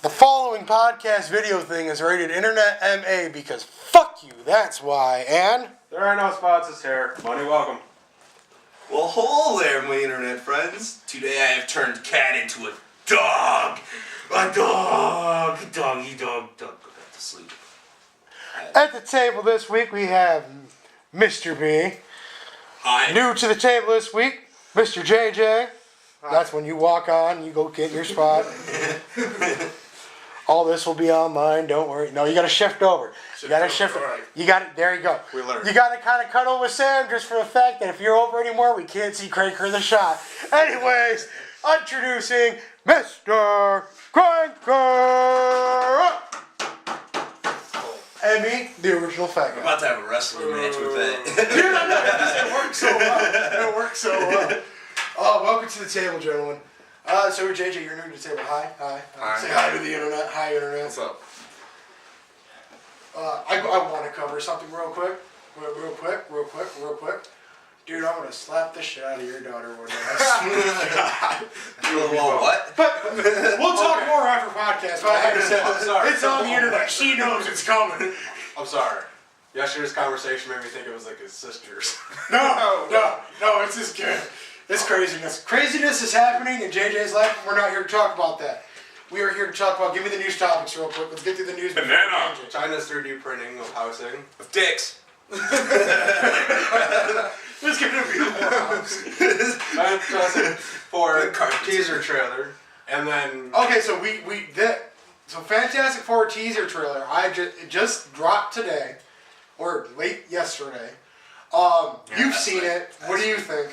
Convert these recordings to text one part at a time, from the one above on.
The following podcast video thing is rated Internet MA because fuck you, that's why. And there are no sponsors here. Money welcome. Well, hello there, my internet friends. Today I have turned Cat into a dog. A dog. Doggy dog. Go back to sleep. At the table this week we have Mr. B. Hi. New to the table this week, Mr. JJ. That's when you walk on, you go get your spot. All this will be online, don't worry. No, you gotta shift over. You gotta shift. Right. You gotta, there you go. We learned. You gotta kind of cuddle with Sam just for the fact that if you're over anymore, we can't see Cranker the shot. Anyways, introducing Mr. Cranker! Emmy, the original fat guy. We're about to have a wrestling match with that. It works so well. It works so well. Welcome to the table, gentlemen. So JJ, you're new to the table. Hi. Hi. Say hi to the internet. Hi, internet. What's up? I want to cover something real quick. Real quick. Dude, I'm going to slap the shit out of your daughter one day. Well, what? But we'll talk more after podcast. But like I said, it's on the internet. She knows it's coming. I'm sorry. Yesterday's conversation made me think it was like his sisters. No, it's just good. It's craziness. Craziness is happening in JJ's life, and we're not here to talk about that. We are here to talk about, give me the news topics real quick. Let's get through the news. Banana! China's 3D printing of housing. Of dicks. There's going to be more house. For a teaser trailer. And then... Okay, so so Fantastic Four teaser trailer, it just dropped today, or late yesterday. You've seen it. What do you think?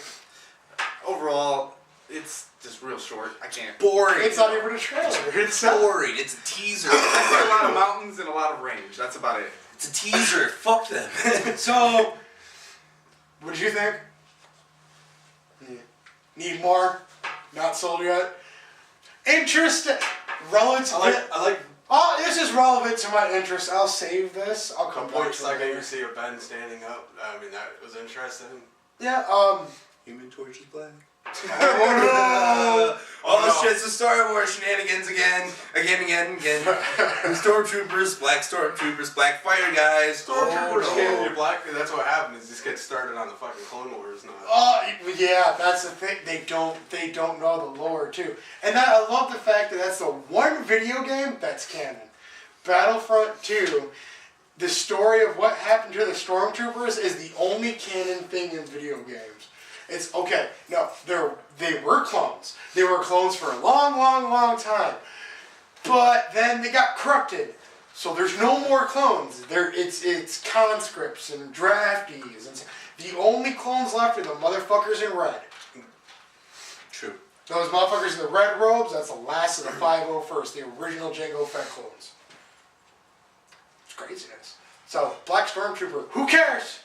Overall, it's just real short. I can't. Boring. It's not even a trailer. It's boring. It's a teaser. I see a lot of mountains and a lot of range. That's about it. It's a teaser. Fuck them. So, what did you think? Need more? Not sold yet? Interesting. Relative. I like Oh, this is relevant to my interest. I'll save this. I'll come back point to second it. you see a Ben standing up. I mean, that was interesting. Yeah, Human Torch is black. Oh, All this shit's the Star Wars shenanigans again. Stormtroopers, black stormtroopers, black fire guys. Stormtroopers can't be black. That's what happens. Just get started on the fucking Clone Wars now. Yeah, that's the thing. They don't know the lore too. And I love the fact that that's the one video game that's canon. Battlefront 2, the story of what happened to the Stormtroopers is the only canon thing in video games. It's okay. No, they were clones. They were clones for a long time. But then they got corrupted. So there's no more clones. It's conscripts and draftees. And the only clones left are the motherfuckers in red. True. Those motherfuckers in the red robes, that's the last of the 501st, the original Jango Fett clones. It's craziness. So, Black Stormtrooper, who cares?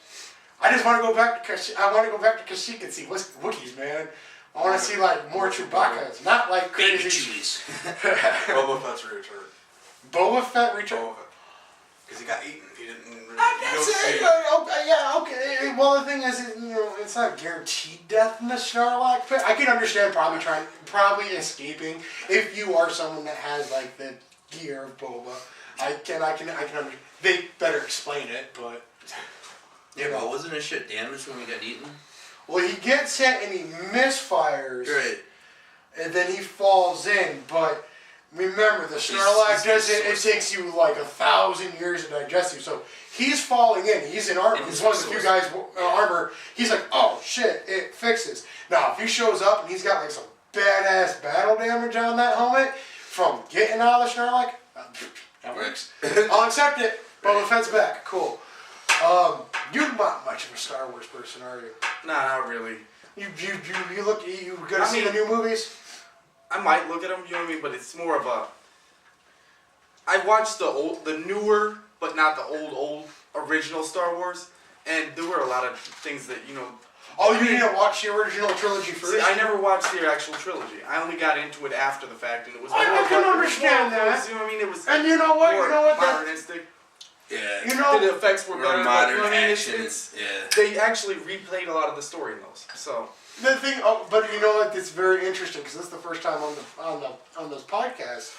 I just want to go back to Kashyyyk and see what's Wookiees, man. I want to see like more Chewbacca's, not like Baby crazy. cheese. Boba Fett's return. Boba Fett return. Because he got eaten. He didn't really. Okay. Well, the thing is, it's not guaranteed death in the Sarlacc pit. I can understand probably escaping if you are someone that has like the gear of Boba. I can understand. They better explain it, but. Yeah, but wasn't his shit damaged when he got eaten? Well, he gets hit and he misfires. Right. And then he falls in, but remember, the Sarlacc it takes you like 1,000 years to digest you. So he's falling in. He's in armor. He's one of the few guys in armor. He's like, oh shit, it fixes. Now, if he shows up and he's got like some badass battle damage on that helmet from getting out of the Sarlacc, that works. I'll accept it. Boba Fett's back. Cool. You're not much of a Star Wars person, are you? Nah, not really. You gonna see the new movies? I might look at them, you know what I mean? But it's more of a. I watched the newer, but not the old original Star Wars, and there were a lot of things that Oh, you need to watch the original trilogy first. See, I never watched the actual trilogy. I only got into it after the fact, and it was. I can understand that. You know what I mean? It was. And you know what? Modernistic. Yeah. The effects were better. Modern you know what I mean? action. They actually replayed a lot of the story in those. So. The thing, but you know what? It's very interesting because this is the first time on this podcast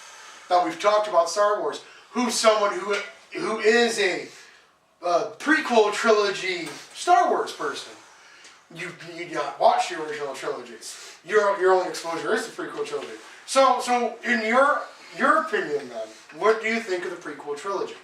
that we've talked about Star Wars, who's someone who is a prequel trilogy Star Wars person. You not watch the original trilogies. Your only exposure is the prequel trilogy. So in your opinion, then, what do you think of the prequel trilogy?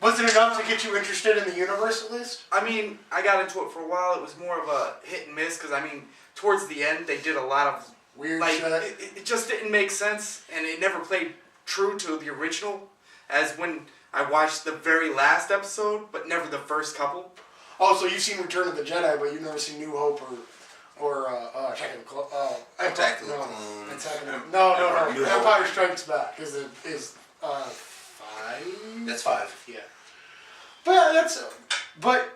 Was it enough to get you interested in the universe, at least? I mean, I got into it for a while. It was more of a hit and miss because, I mean, towards the end, they did a lot of Weird like, shit. it just didn't make sense, and it never played true to the original. As when I watched the very last episode, but never the first couple. Oh, so you've seen Return of the Jedi, but you've never seen New Hope or Attack of the No. New Empire Strikes Back is 5. That's 5. Yeah. But but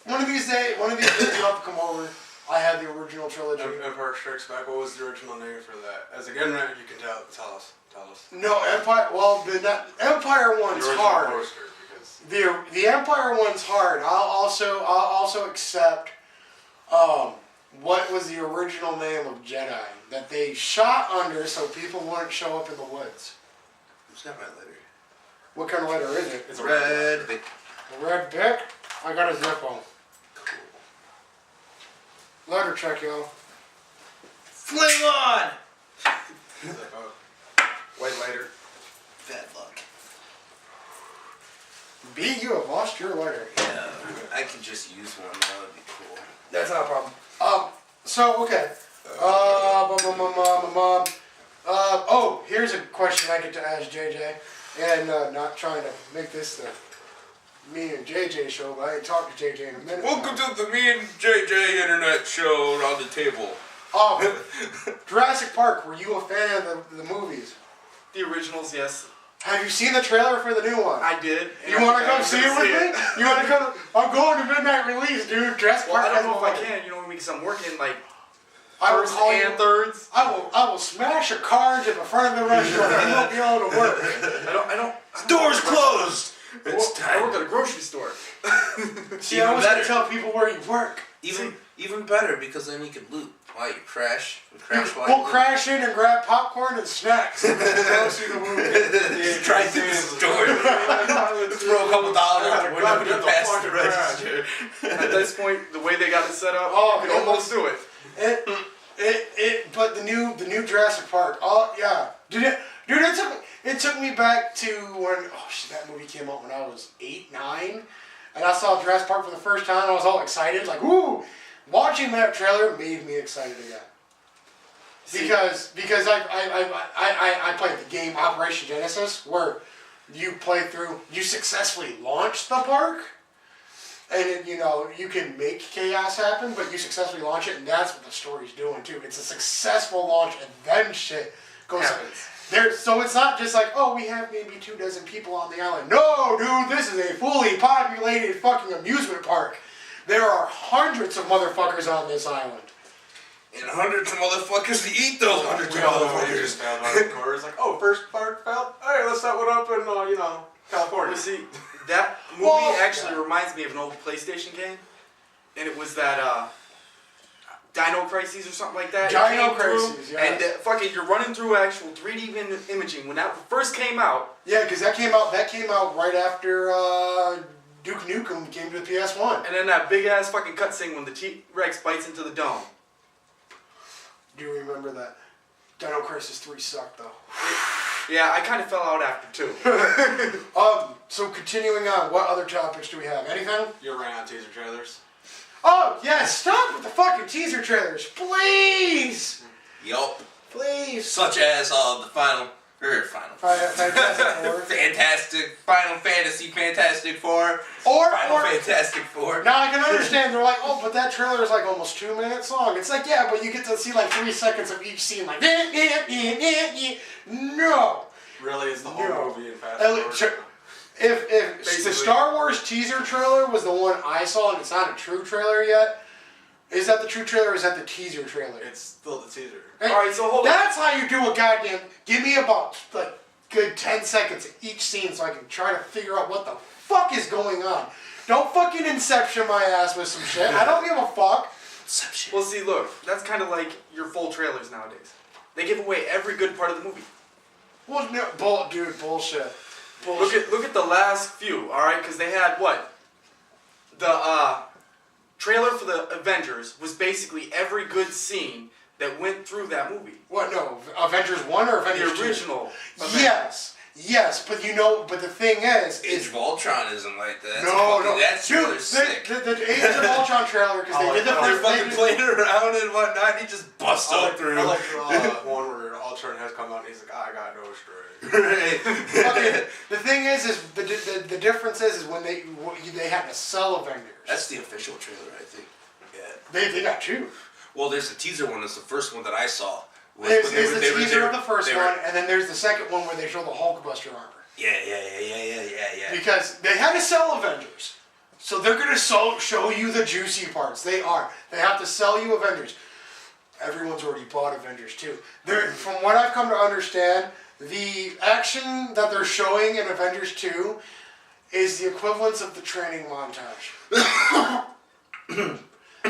one of these days you'll have to come over. I have the original trilogy. Empire Strikes Back. What was the original name for that? As a internet, you can tell us. No, Empire. Well, the Empire one's hard. Poster, because The Empire one's hard. I'll also accept. What was the original name of Jedi that they shot under so people wouldn't show up in the woods? Who's got my letter? What kind of letter is it? It's red. A red Bic? I got a Zippo. Cool. Letter check, y'all. Fling on! it's like, oh, White lighter. Bad luck. B, you have lost your letter. Yeah, I could just use one. That would be cool. That's not a problem. So, okay. Oh, here's a question I get to ask JJ. And not trying to make this the me and JJ show, but I ain't talked to JJ in a minute. Welcome to the Me and JJ Internet Show on the table. Jurassic Park, were you a fan of the movies? The originals, yes. Have you seen the trailer for the new one? I did. You want to come see it with me? You want to come? I'm going to midnight release, dude. Jurassic Well, Park. I don't know if I can, because I'm working like I will first call and you. thirds. I will smash a car into the front of the restaurant. You won't be able to work. I don't. Doors closed! It's I work time. at a grocery store. See, I always gotta tell people where you work. Even better, because then you can loot while you crash. We'll crash in and grab popcorn and snacks. And go see the movie. Drive through the store. Throw a couple dollars out the window to pass the register. At this point, the way they got it set up, Oh, you can almost do it. But the new Jurassic Park. Oh yeah, dude, it took me back to when that movie came out when I was 8, 9, and I saw Jurassic Park for the first time. I was all excited, like ooh. Watching that trailer made me excited again. Because I played the game Operation Genesis where you successfully launch the park, and you can make chaos happen, but you successfully launch it, and that's what the story's doing too. It's a successful launch, and then shit goes there. So it's not just like, oh, we have maybe 24 people on the island. No, dude, this is a fully populated fucking amusement park. There are hundreds of motherfuckers on this island. And hundreds of motherfuckers to eat those hundreds of we all know motherfuckers. just found out the core. It's like, oh, first part failed. Hey, let's set one up in California. You see, that movie actually reminds me of an old PlayStation game, and it was that Dino Crises or something like that. Dino Crises, yeah. And fucking, you're running through actual 3D imaging. When that first came out. Yeah, because that came out right after Duke Nukem came to the PS1. And then that big ass fucking cutscene when the T-Rex bites into the dome. Do you remember that? Dino Crisis 3 sucked though. Yeah, I kind of fell out after 2. So continuing on, what other topics do we have? Anything? You ran on teaser trailers. Oh, yeah, stop with the fucking teaser trailers, please! Yup. Please. Such as the Final Fantasy Fantastic Four. Final Fantastic Four. Now I can understand, they're like, oh, but that trailer is like almost 2 minutes long. It's like, yeah, but you get to see like 3 seconds of each scene, like, no. Really, is the whole movie in fast forward? If the Star Wars teaser trailer was the one I saw and it's not a true trailer yet, is that the true trailer or is that the teaser trailer? It's still the teaser. Hey, alright, so hold on. That's how you do a goddamn... Give me about, like, good 10 seconds of each scene so I can try to figure out what the fuck is going on. Don't fucking Inception my ass with some shit. I don't give a fuck. Inception. Well, see, look, that's kind of like your full trailers nowadays. They give away every good part of the movie. Well, no, dude, bullshit. Look at the last few, all right? Because they had what? The trailer for the Avengers was basically every good scene that went through that movie. What? No, Avengers 1 or Avengers 2? The original. Avengers. Yes, but but the thing is... Age of Ultron isn't like that. No. That's Dude, really sick. the Age of Ultron trailer, because they did the They're first... fucking playing around and whatnot, he just busts up through. I like one where Ultron has come out and he's like, I got no strength. Right. Okay, the thing is the difference is when they had to sell Avengers. That's the official trailer, I think. Yeah. They got two. Well, there's the teaser one. That's the first one that I saw. There's the teaser of the first one, and then there's the second one where they show the Hulkbuster armor. Yeah. Because they had to sell Avengers. So they're going to show you the juicy parts. They are. They have to sell you Avengers. Everyone's already bought Avengers too. From what I've come to understand, the action that they're showing in Avengers 2 is the equivalence of the training montage.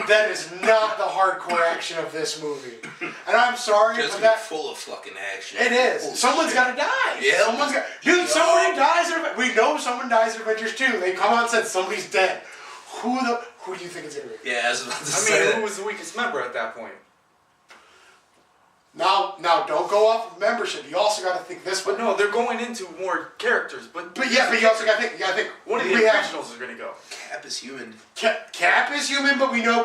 That is not the hardcore action of this movie. And I'm sorry, Just but that's full of fucking action. it is. Holy Someone's shit. got to die. Yeah. Dude, somebody dies in we know someone dies in Avengers 2. They come out and said somebody's dead. Who do you think it's going to be? Yeah, I was about to I say mean, that. who was the weakest member at that point? Now, don't go off of membership. You also got to think this But way. no, they're going into more characters. But you also got to think. one of the originals is going to go. Cap is human. Cap is human, but we know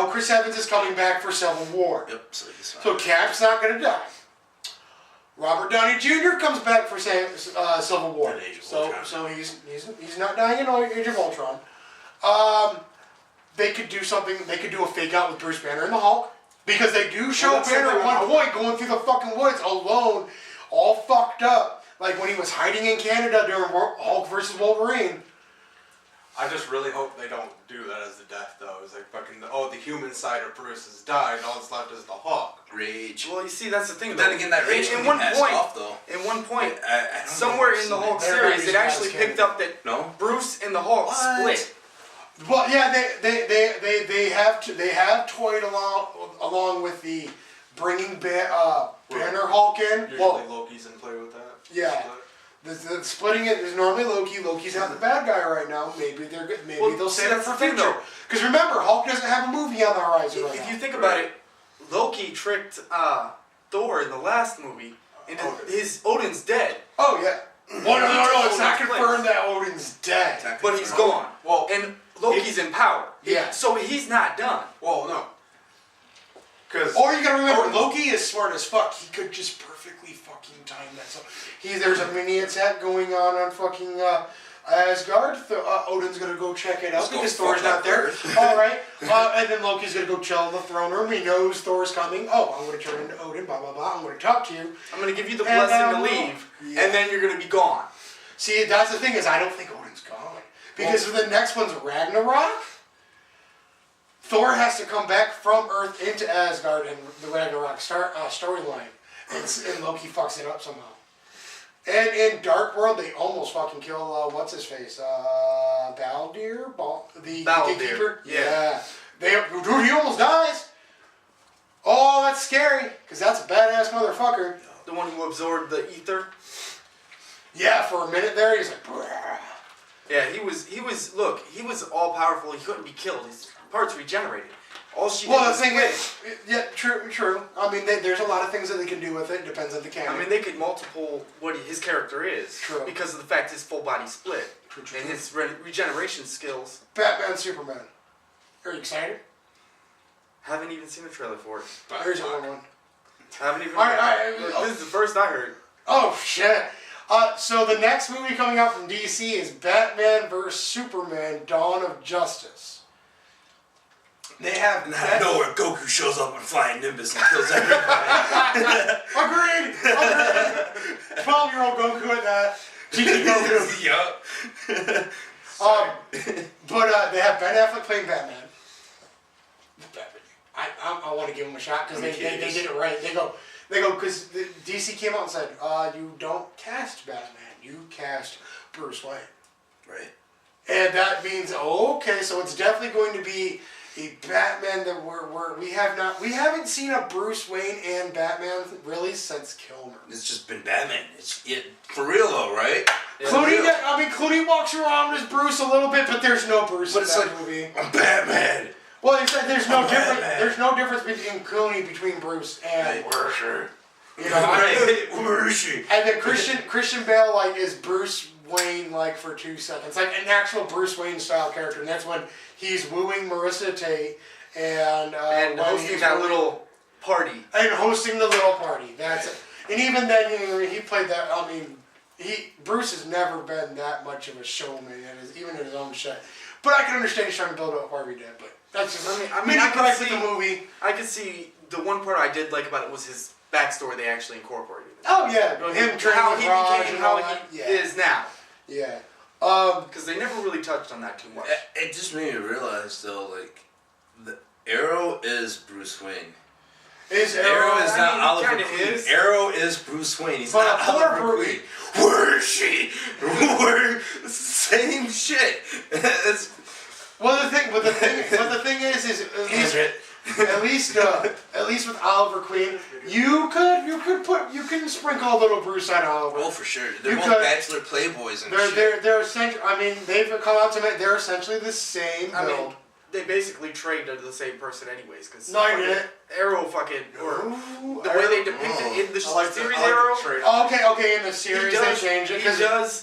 Chris Evans is coming back for Civil War. Yep, so he's fine. So Cap's not going to die. Robert Downey Jr. comes back for Civil War. In Age of Ultron. So he's not dying in Age of Ultron. They could do something. They could do a fake out with Bruce Banner and the Hulk. Because they do show Well, that's Banner at something one point going through the fucking woods alone, all fucked up. Like when he was hiding in Canada during Hulk versus Wolverine. I just really hope they don't do that as the death, though. It's like fucking, the human side of Bruce has died, all that's left is the Hulk. Rage. Well, you see, that's the thing. But then again, that rage in can one be passed point, off, though. In one point, I don't somewhere know if in the I've Hulk seen They're not series, it using actually that as picked up that No? Bruce and the Hulk What? split. Well, yeah, they have toyed along with the bringing Banner Hulk in. Usually Well, Loki's in play with that. yeah. The splitting it is normally Loki. Loki's not the bad guy right now. Maybe they're good. Maybe Well, they'll see, save it that's for the thing, future. though. Because remember, Hulk doesn't have a movie on the horizon right If now. you think about it, Loki tricked Thor in the last movie into his Odin's dead, Oh yeah. Well, no, it's not Odin's confirmed that Odin's dead. but he's gone. Well, And Loki's in power. Yeah. So he's not done. well, no. Because Or you gotta remember, Loki is smart as fuck. He could just perfectly fucking time that. So there's a mini attack going on fucking Asgard. Odin's gonna go check it out Let's go because Thor's fuck not up there. Earth. All right, and then Loki's gonna go chill in the throne room. He knows Thor's coming. Oh, I'm gonna turn into Odin. Blah blah blah. I'm gonna talk to you. I'm going to give you the And, blessing to leave, yeah. and then you're going to be gone. See, that's the thing is, I don't think Odin's gone because the next one's Ragnarok. Thor has to come back from Earth into Asgard in the Ragnarok storyline, and Loki fucks it up somehow. And in Dark World, they almost fucking kill what's his face, Baldur, the Baldur, gatekeeper. yeah. Dude, he almost dies. Oh, that's scary, because that's a badass motherfucker. The one who absorbed the ether. Yeah, for a minute there, he's like, "Brrr." Yeah, he was all powerful. He couldn't be killed. His parts regenerated. All she Well, did the was thing split. is, yeah, true. I mean, there's a lot of things that they can do with it. Depends on the canon. I mean, they could multiple what his character is. True. Because of the fact his full body split. True. And his regeneration skills. Batman, Superman. Are you excited? Haven't even seen a trailer for it. There's another one. Haven't even. All right, This is the first I heard. Oh shit. So the next movie coming out from DC is Batman vs Superman: Dawn of Justice. They have Out of nowhere, Goku shows up in flying Nimbus and kills everybody. Agreed. 12-year-old Goku at that. GT Goku. Yup. But they have Ben Affleck playing Batman. I want to give him a shot because they did it right. They go because DC came out and said, you don't cast Batman, you cast Bruce Wayne. Right. And that means, okay, so it's definitely going to be a Batman that we haven't seen a Bruce Wayne and Batman really since Kilmer. It's just been Batman. It's for real though, right? Yeah, Clooney walks around as Bruce a little bit, but there's no Bruce But in it's that like movie. I'm Batman. Well, it's like there's no difference. Batman. There's no difference between Clooney between Bruce and Where's she? you know. Where is she? And then Christian Bale like is Bruce Wayne like for 2 seconds, like an actual Bruce Wayne style character, and that's when he's wooing Marissa Tate and when hosting he's that wooing- little party. and hosting the little party. That's it. And even then, you know, he played that. I mean, Bruce has never been that much of a showman, even in his own shit. But I can understand he's trying to build up Harvey did. But that's just I mean, I I can with see the movie. I could see the one part I did like about it was his backstory. They actually incorporated. Oh yeah, him training how with he Raj became and how all he that. Yeah, is now. yeah. Because they never really touched on that too much. It just made me realize though, like, the Arrow is Bruce Wayne. Is Arrow is not Oliver kinda Queen. is. Arrow is Bruce Wayne. He's But not poor Oliver Bruce- Queen. Where is she? Where? It's the same shit. It's, Well, the thing is at least with Oliver Queen, you can sprinkle a little Bruce on Oliver. oh, for sure. They're You both could- bachelor playboys and shit. They're essentially. I mean, they've come out to me. They're essentially the same I build. mean, they basically trained under the same person anyways. Because No, I didn't. Arrow fucking or Ooh, the way they depict it in the series Arrow. Oh, okay. In the series, they change it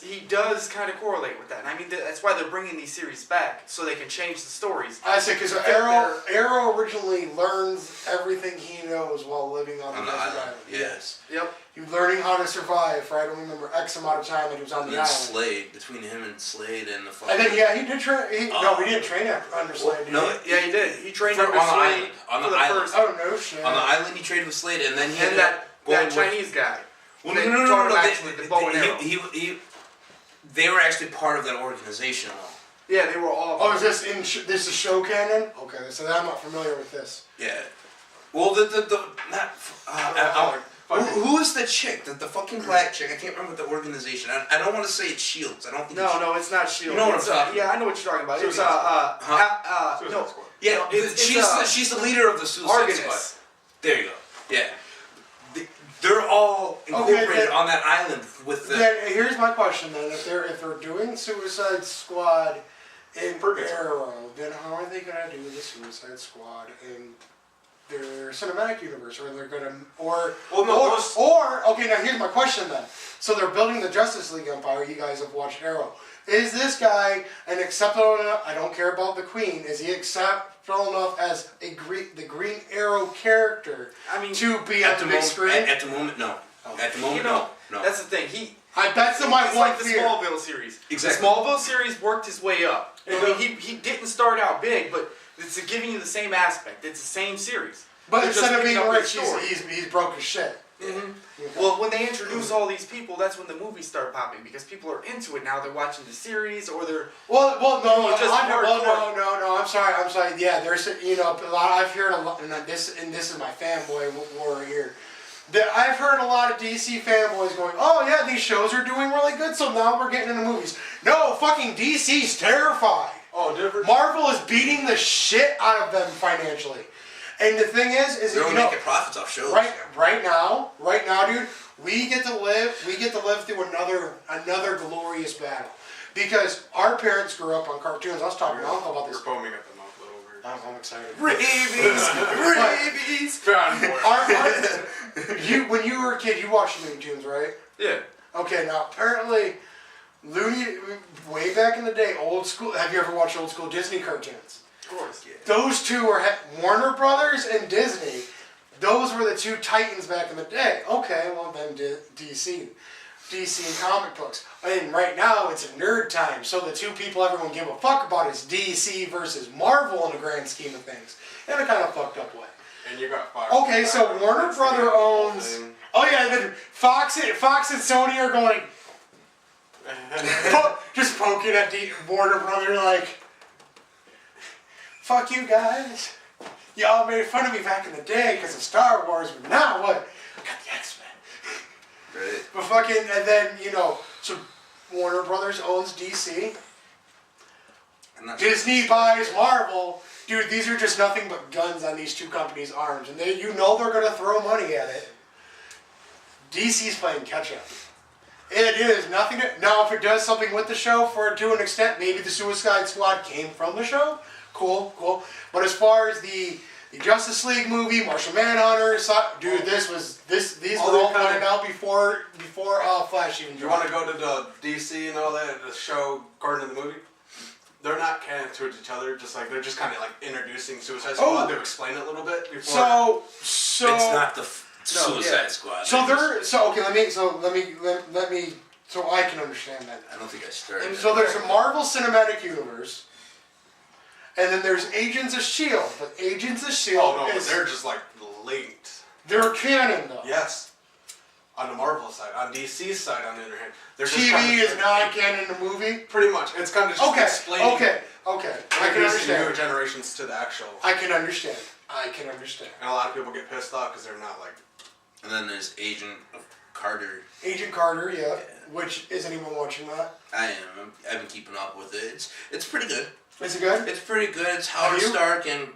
He does kind of correlate with that, and I mean that's why they're bringing these series back so they can change the stories. I say because Arrow originally learns everything he knows while living on On the the desert island. island. Yes. Yep. He's learning how to survive for I don't remember X amount of time that he was on And the then island. Slade, between him and Slade and the fucking... And then he did train. No, we didn't train under Slade. Did no, we? Yeah, he did. He trained For- under on the Slade island. On for the the island. first, Oh no shit. On the island, he traded with Slade, and then he and ended up that going with... Chinese guy. Well, They no. taught him actually the bow and arrow. They were actually part of that organization, though. Yeah, they were all. Oh, is this this is show canon? Okay, so I'm not familiar with this. Yeah. Well, who is the chick? The fucking black chick? I can't remember the organization. I don't want to say it's Shields. I don't think. No, it's not Shield. You know what It's, I'm talking Yeah, I know what you're talking about. It's Suicide no, Squad. Yeah, No, she's the leader of the Suicide Argus. Squad. There you go. Yeah. They're all incorporated on that island with the. Then here's my question then: if they're doing Suicide Squad in Arrow, then how are they gonna do the Suicide Squad in their cinematic universe? Or they're gonna okay, now here's my question then. So they're building the Justice League Empire. You guys have watched Arrow. Is this guy an acceptable enough? I don't care about the Queen. Is he acceptable enough as the Green Arrow character? I mean, to be on the big screen? At the moment, no. At the moment, no. That's the thing. That's my It's one like the fear. Smallville series. Exactly. The Smallville series worked his way up. I mean, he didn't start out big, but it's giving you the same aspect. It's the same series. But They're instead just of being picking up rich, the story. he's broke as shit. Mm-hmm. Okay. Well, when they introduce all these people, that's when the movies start popping because people are into it now. They're watching the series or they're. Well, no, just no. I'm sorry. Yeah, there's a lot. I've heard a lot, and this is my fanboy war here. I've heard a lot of DC fanboys going, "Oh yeah, these shows are doing really good, so now we're getting into movies." No, fucking DC's terrified. Oh, different. Marvel is beating the shit out of them financially, and the thing is They're only making profits off shows. Right now, dude, we get to live through another glorious battle. Because our parents grew up on cartoons. I was talking to my uncle about this. You're foaming at the mouth a little weird. I'm excited. Rabies! When you were a kid, you watched Looney Tunes, right? Yeah. Okay, now apparently, way back in the day, old school. Have you ever watched old school Disney cartoons? Of course. Yeah. Those two were Warner Brothers and Disney. Those were the two titans back in the day. Okay, well then DC and comic books. And right now it's a nerd time. So the two people everyone give a fuck about is DC versus Marvel in the grand scheme of things. In a kind of fucked up way. And you got Fox. Okay, so Warner Brother owns. Oh yeah, then Fox and Sony are going. Just poking at Warner Brother like. Fuck you guys. Y'all made fun of me back in the day because of Star Wars, but now what? I got the X-Men. Right. But fucking, and then, so Warner Brothers owns DC. Disney buys Marvel. dude, these are just nothing but guns on these two companies' arms, and you know they're gonna throw money at it. DC's playing catch up. It is nothing. Now, if it does something with the show to an extent, maybe the Suicide Squad came from the show. Cool. But as far as the Justice League movie, Martial Manhunter, dude, these were all planned out before Flash even. You want to go to the DC and all that, the show according to the movie? They're not canon towards each other. Just like they're just kind of like introducing Suicide Squad. They'll explain it a little bit before. So it's not the Suicide Squad. So let me so I can understand that. I don't think I started. And so there's a Marvel Cinematic Universe, and then there's Agents of S.H.I.E.L.D. But Agents of S.H.I.E.L.D. Oh no, they're just like linked. They're canon though. Yes. On the Marvel side, on DC's side, on the other hand, there's TV is not canon in the movie. Pretty much, it's kind of just explaining. Okay. I can understand. New generations to the actual. I can understand. And a lot of people get pissed off because they're not like. And then there's Agent Carter. Agent Carter, yeah. Which isn't anyone watching that? I am. I've been keeping up with it. It's pretty good. Is it good? It's pretty good. It's Howard Stark and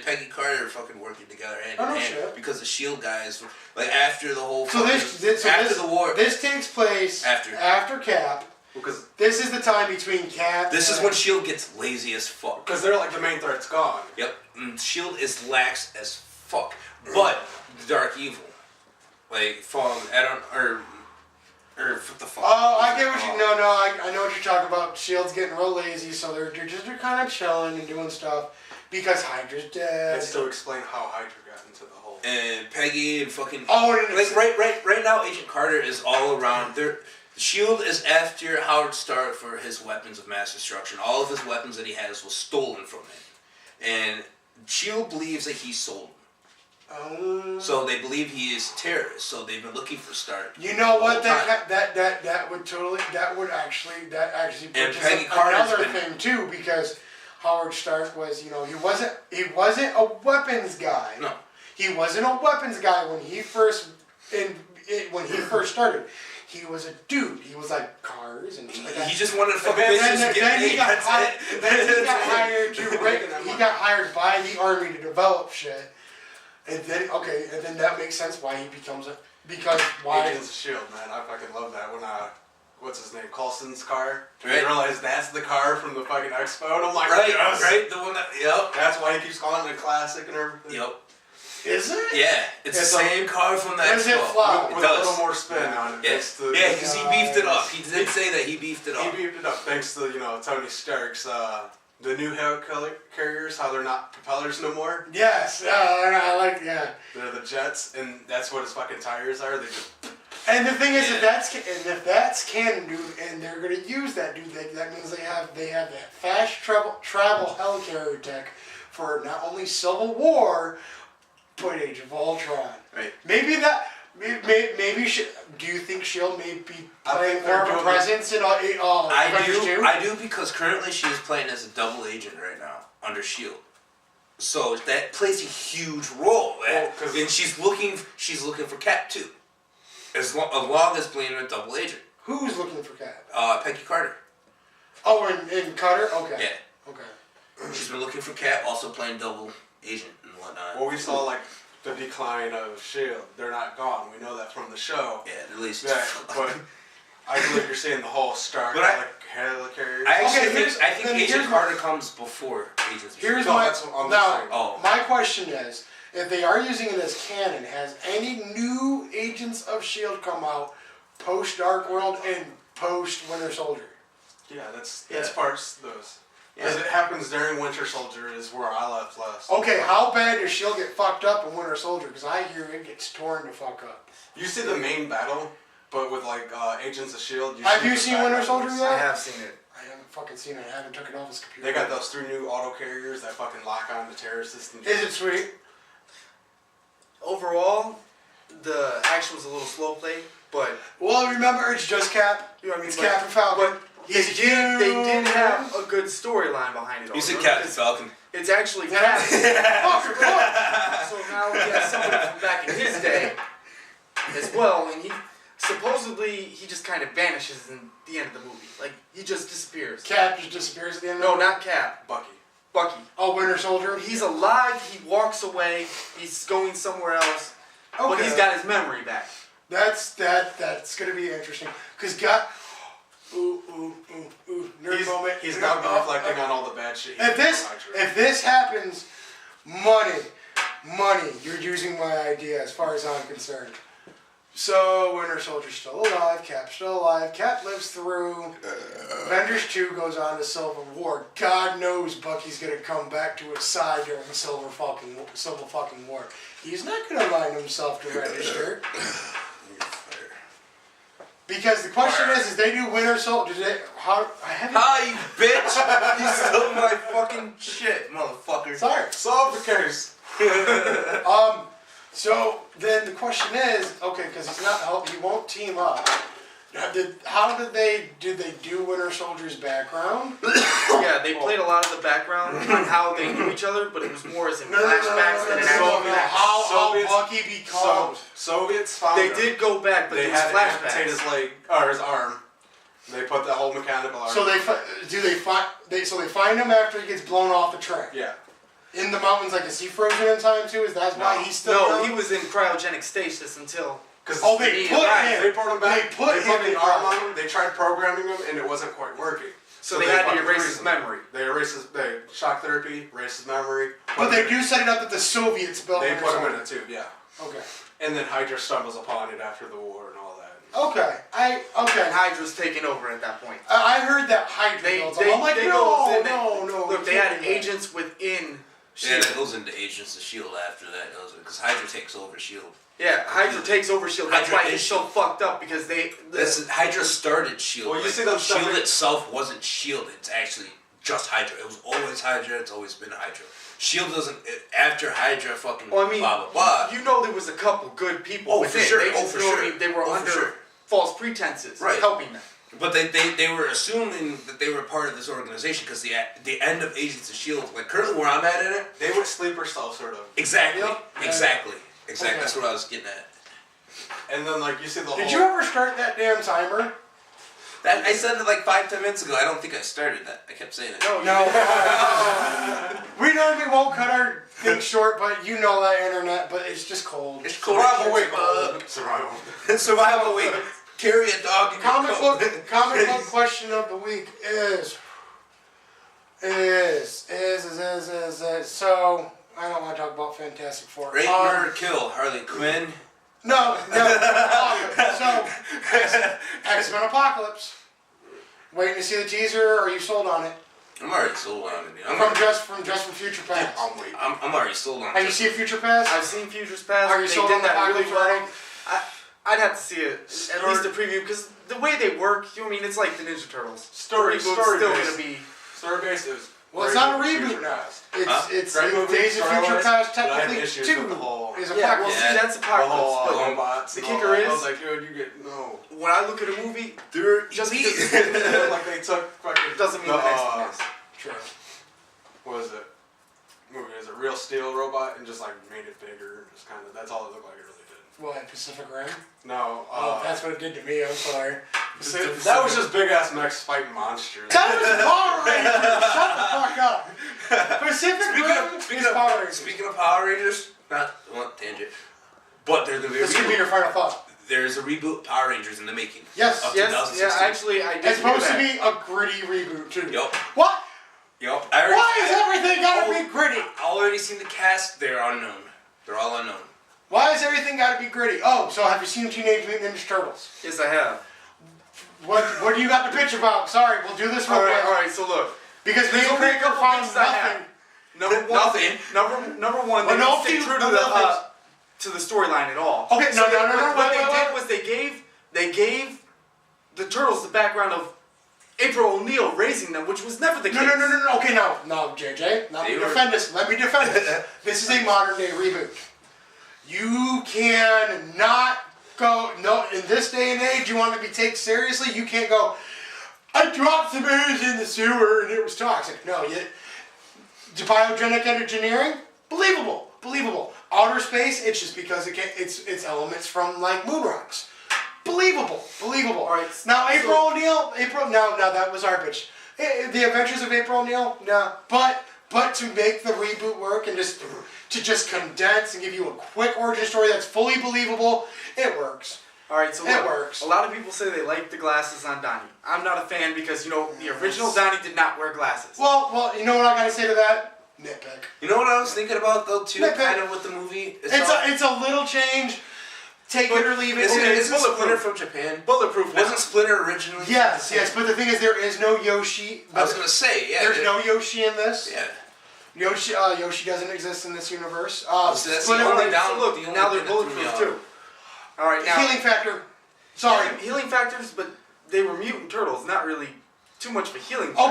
Peggy Carter fucking working together hand in hand shit. because the S.H.I.E.L.D. guys, like after the whole after the war. This takes place after Cap. Because this is the time between Cap. This is when S.H.I.E.L.D. gets lazy as fuck. Because they're like the main threat's gone. Yep. And S.H.I.E.L.D. is lax as fuck. But the Dark Evil, like from Adam or what the fuck? Oh, I get what you. No, I know what you're talking about. S.H.I.E.L.D's getting real lazy, so they're kind of chilling and doing stuff because Hydra's dead. It's to explain how Hydra got into the whole. And Peggy and fucking. Right now, Agent Carter is all around. S.H.I.E.L.D. is after Howard Stark for his weapons of mass destruction. All of his weapons that he has was stolen from him, and S.H.I.E.L.D. believes that he sold them. So they believe he is a terrorist. So they've been looking for Stark. You know what? That would actually and Peggy Carter's another thing too, because Howard Stark was, he wasn't a weapons guy. No, he wasn't a weapons guy when he first started. He was a dude. He was like cars and shit like that. He just wanted to fuck bitches and get paid. He got hired by the army to develop shit. And then that makes sense why he becomes Agents of S.H.I.E.L.D., man. I fucking love that when what's his name, Coulson's car. Right. You realize that's the car from the fucking Expo, and I'm like, yes. Right, the one that, yep. That's why he keeps calling it a classic and everything. Yep. Is it? Yeah, it's the same car from the Expo. Does it fly? With a little more spin on it. Yes. Yeah, because he beefed it up. He did say that he beefed it up. He beefed it up thanks to, Tony Stark's, the new carriers, how they're not propellers no more. Yes, I like. They're the jets, and that's what his fucking tires are. They just. And the thing is, if that's canon, dude, and they're gonna use that, dude, that means they have that fast travel helicarrier tech for not only Civil War, but Age of Ultron. Right. Maybe do you think S.H.I.E.L.D. may be playing more of a presence in Avengers 2? I do, because currently she is playing as a double agent right now under S.H.I.E.L.D. So that plays a huge role. And she's looking for Cap too. As long as playing a double agent. Who's looking for Cap? Peggy Carter. Oh, in Carter? Okay. Yeah. Okay. She's been looking for Cap, also playing double agent and whatnot. Well, we saw like the decline of S.H.I.E.L.D. They're not gone. We know that from the show. Yeah, at least. Yeah, but I believe you're saying the whole Stark helicarrier. I think Agent Carter comes before Agents of S.H.I.E.L.D. My question is, if they are using it as canon, has any new Agents of S.H.I.E.L.D. come out post Dark World and post Winter Soldier? Yeah, that's parts of those. Because it happens during Winter Soldier is where I left last. Okay, how bad does S.H.I.E.L.D. get fucked up in Winter Soldier? Because I hear it gets torn to fuck up. You see the main battle, but with like Agents of S.H.I.E.L.D. Have you seen Winter Soldier yet? I have seen it. I haven't fucking seen it. I haven't took it off his computer. They got those 3 new auto carriers that fucking lock on the terror system. Is it sweet? Overall, the action was a little slow play, but... Well, remember, it's just Cap. You know what I mean? It's Cap and Falcon. They did have a good storyline behind it. You said Captain Falcon. It's actually Cap. So now we have somebody from back in his day as well, and he just kind of vanishes in the end of the movie. Like, he just disappears. Cap just disappears at the end of No, not Cap. Bucky. Bucky. Oh, Winter Soldier. He's alive. He walks away. He's going somewhere else. Okay. But he's got his memory back. That's gonna be interesting. Cause nerd moment. He's now been reflecting on all the bad shit. If this happens, money. You're using my idea as far as I'm concerned. So Winter Soldier's still alive. Cap's still alive. Cap lives through. Avengers 2 goes on to Civil War. God knows Bucky's gonna come back to his side during Civil fucking War. He's not gonna line himself to register. Because the question is they do Winter Soldier? Hi, you bitch! You stole my fucking shit, motherfucker. Sorry. Solve the case. So then the question is, okay, because he's not help, he won't team up. Did they do Winter Soldier's background? Yeah, they played a lot of the background on how they knew each other, but it was more as in flashbacks than an actual match. How Bucky becomes. Soviets found They him. did go back, but They it was had to amputate his flashbacks. leg or his arm. They put that whole mechanical arm. So they find him after he gets blown off the train. Yeah. In the mountains, like, is he frozen in time too? Is that why he's still No, young? he was in cryogenic stasis until. Oh, they put him. They brought him back. They put him in the arm on him. They tried programming him, and it wasn't quite working. So they had to erase his memory. They shock therapy, erase his memory. But they do set it up that the Soviets built. They Winter put him in Soldier. it too, yeah. Okay. And then Hydra stumbles upon it after the war and all that. Okay. And Hydra's taken over at that point. I heard that Hydra built up. I'm like, no. Look, they had agents within Yeah, S.H.I.E.L.D. that goes into Agents of S.H.I.E.L.D. after that, because Hydra takes over S.H.I.E.L.D. Yeah, Hydra takes over S.H.I.E.L.D. That's Hydra why he's is so fucked up, because Hydra started S.H.I.E.L.D. Well, you see them them S.H.I.E.L.D. stepping- itself wasn't S.H.I.E.L.D. It's actually just Hydra. It was always Hydra. It's always been Hydra. S.H.I.E.L.D. doesn't... After Hydra fucking Well, I mean, blah, blah, blah. you know there was a couple good people Oh, within. for sure. They just, Oh, for you know what I sure. mean? They were Oh, for under sure. false pretenses, Right. helping them. But they were assuming that they were part of this organization because the end of Agents of S.H.I.E.L.D., like currently where I'm at in it... They went sleeper cell, sort of. Exactly. Yep. Exactly. Okay. That's what I was getting at. And then, like, you see the whole... Did you ever start that damn timer? I said it like 5-10 minutes ago. I don't think I started that. I kept saying it. No. We normally won't cut our thing short, but you know that internet, but it's just cold. It's cool. Survival week. Survival. Survival week. Carry a dog in your Comic coat. book question of the week is so I don't want to talk about Fantastic Four. Rape, murder, kill. Harley Quinn. No. So X-Men Apocalypse. Waiting to see the teaser, or are you sold on it? I'm already sold on it. Dude. From Future Past. I'm already sold on it. Have you seen Future Past? I've seen Futures Past. Are you They sold did on the that really Apocalypse well. I'd have to see it, at least a preview, because the way they work, you know what I mean, it's like the Ninja Turtles. Story still based. gonna be. Story based is. Well, it's not a reboot now. It's Great movie, Days of Future story-wise, Past but I had technically issues 2 with the whole- is Yeah, well, Apocalypse. see, that's The whole Apocalypse. But robots. the and kicker all that. is- I was like, dude, you get no. when I look at a movie, They're just elite. because Like they took fucking. doesn't mean the next one is. True. What is it? Movie is a real steel robot and just like made it bigger. Just kind of. That's all it looked like. It really did. What, Pacific Rim? No. Oh, that's what it did to me. I'm sorry. That was just big ass mechs fighting monsters. That was Power Rangers. Shut the fuck up. Pacific Rim is Power Rangers. Speaking of Power Rangers, not tangent, but there's gonna be a This could be reboot. your final thought. There's a reboot Power Rangers in the making. Yes. Up to Yes, 2016. yeah, actually, I did It's supposed to hear that. be a gritty reboot too. Yup. What? Yup. Why is everything gotta be gritty? I already seen the cast. They're unknown. They're all unknown. Why has everything gotta be gritty? Oh, so have you seen Teenage Mutant Ninja Turtles? Yes, I have. What do you got to bitch about? Sorry, we'll do this real quick. Alright, so look. Because There's me and only a Craig couple found things I have. nothing. Number one, Nothing. Number one, Well, they no, didn't stay few- true no, to no, the storyline at all. Okay, no, they- no, no, no, What wait, they wait, did wait. was they gave the Turtles the background of April O'Neil raising them, which was never the case. No. Okay, no, JJ. Let me defend this. Let me defend this. This is a modern day reboot. You can not go. No, in this day and age, you want to be taken seriously. You can't go. I dropped some booze in the sewer and it was toxic. No, biogenic engineering, believable. Outer space, it's just because it's elements from like moon rocks. Believable. All right. Now April O'Neil, now that was our bitch. The Adventures of April O'Neil, no. But But to make the reboot work and just condense and give you a quick origin story that's fully believable, it works. All right, so It look, works. a lot of people say they like the glasses on Donnie. I'm not a fan because, you know, the original Donnie did not wear glasses. Well, you know what I gotta say to that? Nitpick. You know what I was thinking about though too, Nitpick. kind of with the movie. It's a little change. Take it or leave it. Isn't bulletproof. Splinter from Japan? Bulletproof now. Wasn't Splinter originally? Yes, but the thing is, there is no Yoshi. I was gonna say, yeah. There's no Yoshi in this. Yeah. Yoshi doesn't exist in this universe. So that's the Splinter- only So down. look, the only now they're thing that threw me bulletproof off. too. All right, now healing factor. Sorry. healing factors, but they were mutant turtles, not really too much of a healing factor.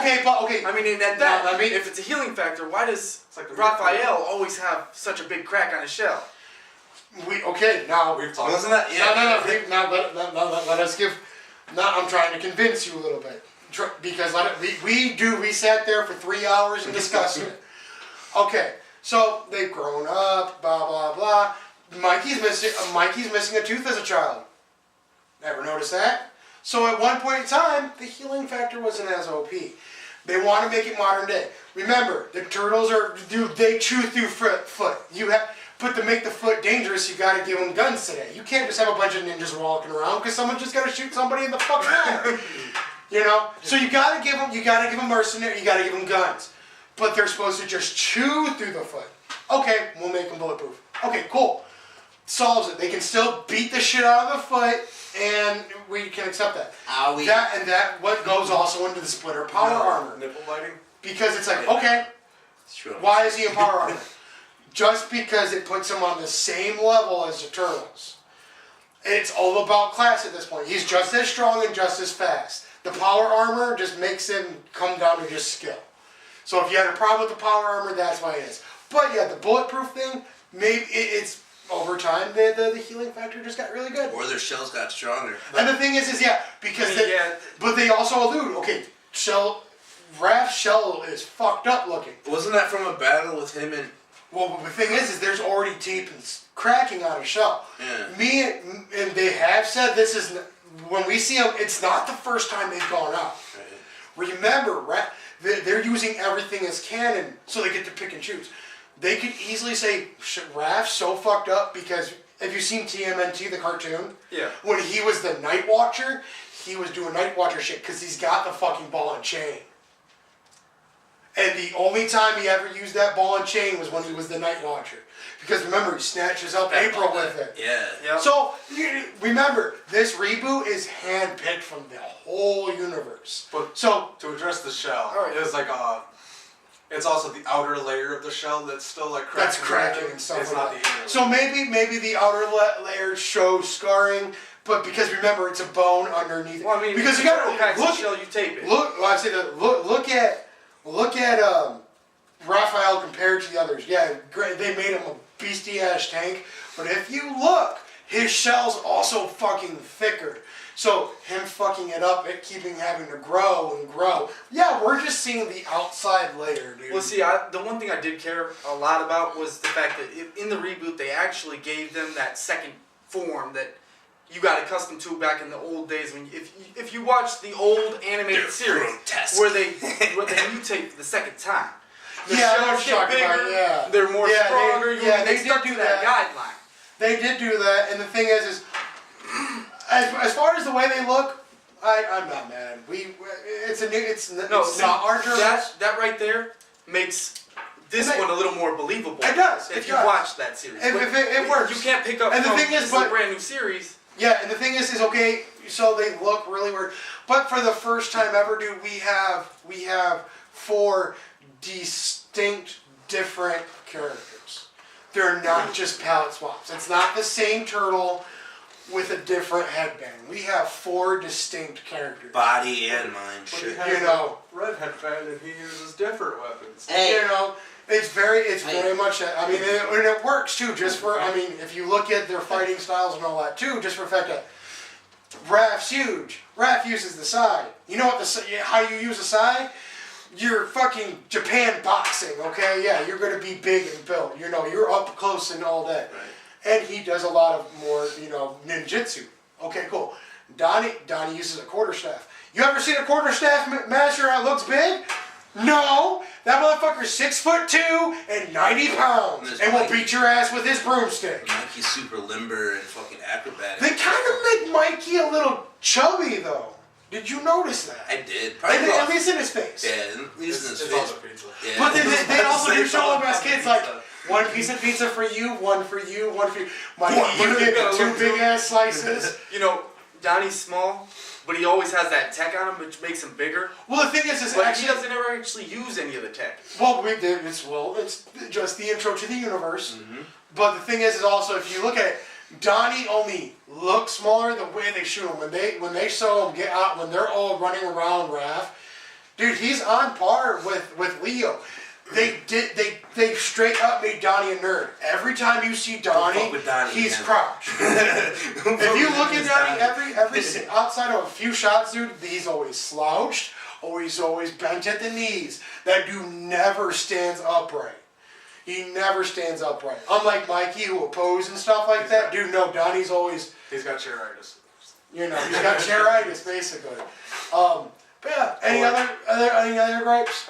Okay. I mean, at that, No, I mean- if it's a healing factor, why does like the Raphael always have such a big crack on his shell? Now We've talked. Wasn't that? Yeah. No. Let us give. Now I'm trying to convince you a little bit because we sat there for 3 hours and discussed it. Okay, so they've grown up. Blah blah blah. Mikey's missing a tooth as a child. Ever notice that? So at one point in time, the healing factor wasn't as OP. They want to make it modern day. Remember, the turtles they chew through foot. But to make the foot dangerous, you got to give them guns today. You can't just have a bunch of ninjas walking around because someone just got to shoot somebody in the fucking eye. You know, so you got to give them mercenary. You got to give them guns, but they're supposed to just chew through the foot. Okay, we'll make them bulletproof. Okay, cool. Solves it. They can still beat the shit out of the foot, and we can accept that. Owie. That what goes also into the Splinter power armor Nipple biting. because it's like okay, It's true. why is he in power armor? Just because it puts him on the same level as the Turtles. It's all about class at this point. He's just as strong and just as fast. The power armor just makes him come down to just skill. So if you had a problem with the power armor, that's why it is. But yeah, the bulletproof thing, maybe it's over time the healing factor just got really good. Or their shells got stronger. And the thing is because Yeah. but they also allude, okay, Raph's shell is fucked up looking. Wasn't that from a battle with him and? Well, the thing is there's already teeth cracking on his shell. Yeah. And they have said this is, when we see them, it's not the first time they've gone out. Right. Remember, they're using everything as canon, so they get to pick and choose. They could easily say, Raph's so fucked up because, have you seen TMNT, the cartoon? Yeah. When he was the Night Watcher, he was doing Night Watcher shit because he's got the fucking ball and chain. And the only time he ever used that ball and chain was when he was the Night Watcher. Because remember, he snatches up April with it. Yeah. Yep. So, remember, this reboot is handpicked from the whole universe. But So, to address the shell, Alright. it was like it's also the outer layer of the shell that's still like cracking. that's cracking and stuff It's like not that. the inner. So maybe the outer layer shows scarring, but because remember, it's a bone underneath it. Well, I mean, because you turtle got packs to the look. shell, you tape it. Look, well, I say that. Look at Raphael compared to the others. Yeah, great. They made him a beastie ass tank, but if you look, his shell's also fucking thicker. So him fucking it up, it keeping having to grow and grow. Yeah, we're just seeing the outside layer, dude. Well, see, the one thing I did care a lot about was the fact that in the reboot they actually gave them that second form that you got accustomed to back in the old days when if you watch the old animated They're series grotesque. where they mutate for the second time. The Yeah, I know shells what you're get talking bigger, about, yeah. they're more Yeah, stronger. they stuck did to do that that. guideline. They did do that, and the thing is as far as the way they look, I'm not mad. It's not our turtles. That right there makes this And one a little more believable. It does, If it you does. watch that series. If But it works. You can't pick up And the from thing is, this but- a brand new series. Yeah, and the thing is okay, so they look really weird. But for the first time ever, dude, we have 4 distinct different characters. They're not just palette swaps. It's not the same turtle with a different headband. We have 4 distinct characters. Body and mind. But he Shit. has You know. a red headband and he uses different weapons. Hey. You know, it's very much that. I mean, and it works too. Just for, I mean, if you look at their fighting styles and all that too, just for the fact that Raph's huge. Raph uses the side. You know how you use a side? You're fucking Japan boxing, okay? Yeah, you're gonna be big and built. You know, you're up close and all that. Right. And he does a lot of more, ninjutsu. Okay, cool. Donnie uses a quarterstaff. You ever seen a quarterstaff master that looks big? No, that motherfucker's 6'2" and 90 pounds, and will beat your ass with his broomstick. Mikey's super limber and fucking acrobatic. They kind of make Mikey a little chubby though. Did you notice that? I did. Probably At least in his face. Yeah, at least in his It's face. also pizza. Yeah. But they also do It's show all them as kids, pizza. like, one piece of pizza for you, one for you, one for you. Mikey, But you you get gotta two look big through- ass slices. You know, Donnie's small, but he always has that tech on him, which makes him bigger. Well, the thing is But actually, he doesn't ever actually use any of the tech. it's just the intro to the universe. But the thing is also, if you look at it, Donnie only looks smaller the way they shoot him. When they show him get out, when they're all running around Raph, dude, he's on par with Leo. They straight up made Donnie a nerd. Every time you see Donnie, with Donnie, he's man. crouched. If you look at Donnie, every outside of a few shots, dude, he's always slouched, always bent at the knees. That dude never stands upright. He never stands upright. Unlike Mikey, who will pose and stuff like that, dude, no, Donnie's always, He's got chairitis. you know, he's got chairitis, basically. But yeah, any other gripes?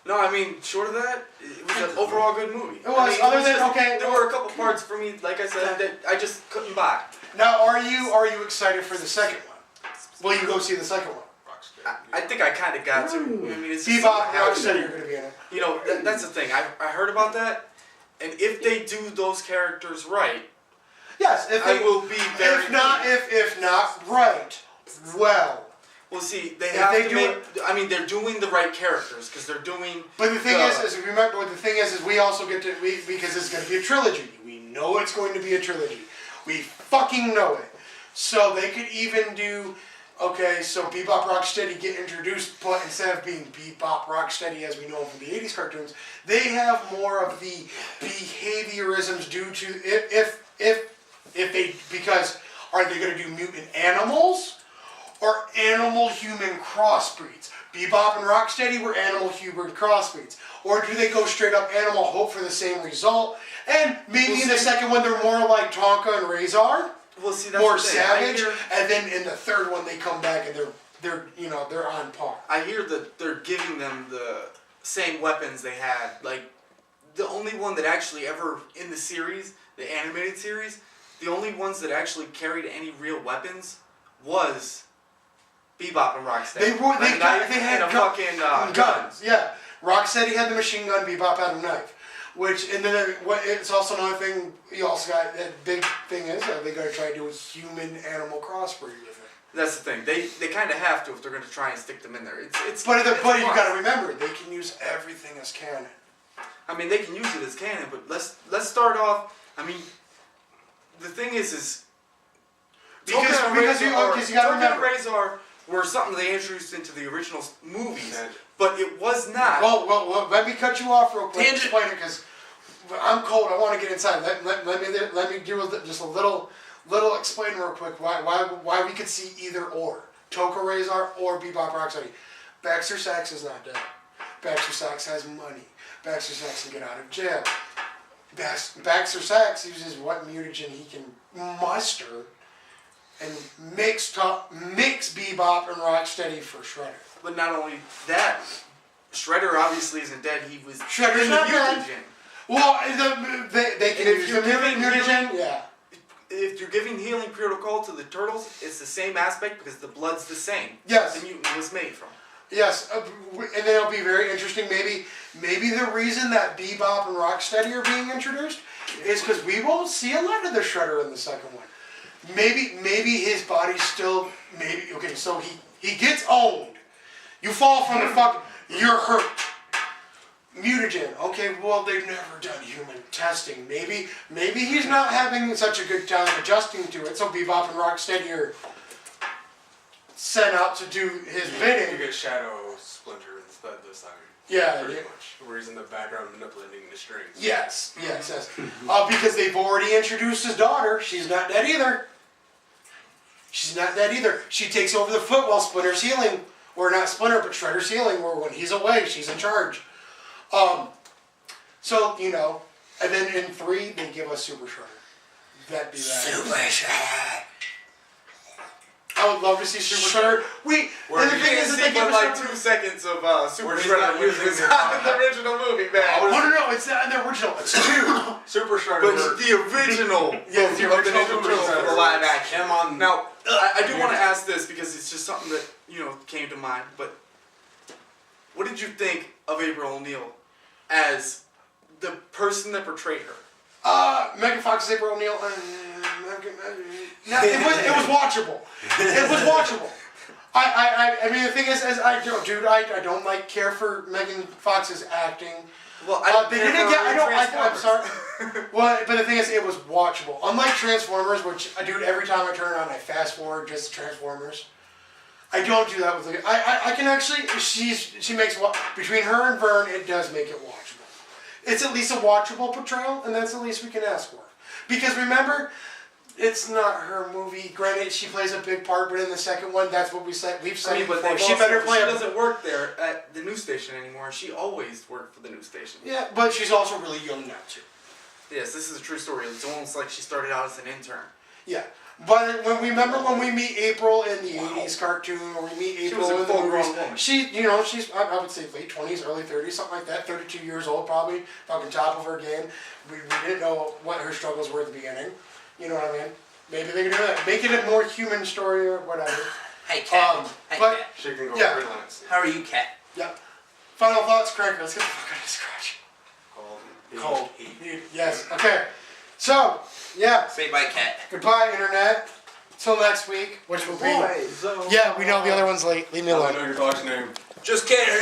No, I mean, short of that, it was an overall good movie. It was, other than, just- okay. There were a couple parts for me, like I said, that I just couldn't buy. Now, are you excited for the second one? Will you go see the second one? I think I kind of got to. I mean, it's just Bebop something and happened. Rocksteady are going to be in it. You know, that's the thing. I heard about that, and if they do those characters right, Yes, if I they, will be very. if not right, well. Well, see, they If have they to do make. I mean, they're doing the right characters because they're doing. But the thing the- is remember, what the thing is we also get to, because it's going to be a trilogy. We know it's going to be a trilogy. We fucking know it. So they could even do, okay, so Bebop Rocksteady get introduced, but instead of being Bebop Rocksteady as we know from the 80s cartoons, they have more of the behaviorisms due to, if they, because are they going to do mutant animals? Or animal-human crossbreeds. Bebop and Rocksteady were animal-human crossbreeds. Or do they go straight up animal, hope for the same result? And maybe in the second one they're more like Tonka and Razor, Well, see, that's more the thing. I savage. hear- And then in the third one they come back and they're on par. I hear that they're giving them the same weapons they had. Like, the only one that actually ever, in the series, the animated series, the only ones that actually carried any real weapons was Bebop and Rocksteady. They had a fucking guns. Yeah, Rocksteady had the machine gun. Bebop had a knife. Which and then it's also another thing. You also got that big thing is are they going to try to do a human-animal crossbreed with it? That's the thing. They kind of have to if they're going to try and stick them in there. It's But it's you a must. got to remember they can use everything as canon. I mean, they can use it as canon, but let's start off. I mean, the thing is Because Token and you got to Token and remember. Razor were something they introduced into the original movies, Tangent. but it was not. Well, let me cut you off real quick. Tangent. Explain it because I'm cold. I want to get inside. Let me do just a little explain real quick why we could see either or Toka Razor or Bebop Rocksteady. Baxter Sachs is not dead. Baxter Sachs has money. Baxter Sachs can get out of jail. Baxter Sachs uses what mutagen he can muster and mix Bebop and Rocksteady for Shredder. But not only that, Shredder obviously isn't dead. He was Shredder's in the not dead. mutagen. Well, they can And if use you're the giving mutagen, yeah. If you're giving healing protocol to the turtles, it's the same aspect because the blood's the same. Yes. The mutant was made from. Yes, and then it'll be very interesting. Maybe the reason that Bebop and Rocksteady are being introduced is because we won't see a lot of the Shredder in the second one. Maybe his body's still okay. So he gets owned. You fall from the fuck. You're hurt. Mutagen. Okay, well they've never done human testing. Maybe he's not having such a good time adjusting to it. So Bebop and Rocksteady are sent out to do his bidding. You get Shadow Splinter instead this time. Yeah, Pretty yeah. much. Where he's in the background manipulating the strings. Yes. Because they've already introduced his daughter. She's not dead either. She takes over the foot while Splinter's healing. Or not Splinter, but Shredder's healing, where when he's away, she's in charge. So, and then in 3, they give us Super Shredder. That'd be that. Super Shredder. I would love to see Super Shredder. Where And the you thing You is that see they give but us like some- 2 seconds of Super Where he's Shredder not when he using was his not in the power. original movie, man. No, it's not in the original. It's 2. Super Shredder. But the original Yes, the of the original Ninja Super Turtles for the Shredder. live action. Him on Now, I do want to ask this because it's just something that, came to mind, but what did you think of April O'Neil as the person that portrayed her? Megan Fox's April O'Neil. No, it was watchable. It was watchable. I mean, the thing is I don't care for Megan Fox's acting. Well, I They didn't didn't get. I'm Transformers. sorry. Well, but the thing is, it was watchable. Unlike Transformers, which every time I turn it on, I fast forward just Transformers. I don't do that with. I can actually. She makes between her and Vern, it does make it watchable. It's at least a watchable portrayal, and that's the least we can ask for. Because remember, it's not her movie. Granted, she plays a big part, but in the second one, that's what we've said But before. She better play She a. doesn't work there at the news station anymore. She always worked for the news station. Yeah, but she's also really young now too. Yes, this is a true story. It's almost like she started out as an intern. Yeah, but when we meet April in the '80s cartoon, or we meet April was a in the full-grown movies, woman. she's I would say late 20s, early 30s, something like that. 32 years old, probably, fucking top of her game. We didn't know what her struggles were at the beginning. You know what I mean? Maybe they can do that. Make it a more human story or whatever. Hey, Cat. Hey, but- Cat. She can go Yeah. freelance. How are you, Cat? Yeah. Final thoughts, Cranker. Let's get the fuck out of this scratch. Cold. Yes. Okay. So, yeah. Say bye, Cat. Goodbye, Internet. Till next week, which will be. Yeah, we know the other one's late. Leave me I alone. don't know your dog's name. Just kidding.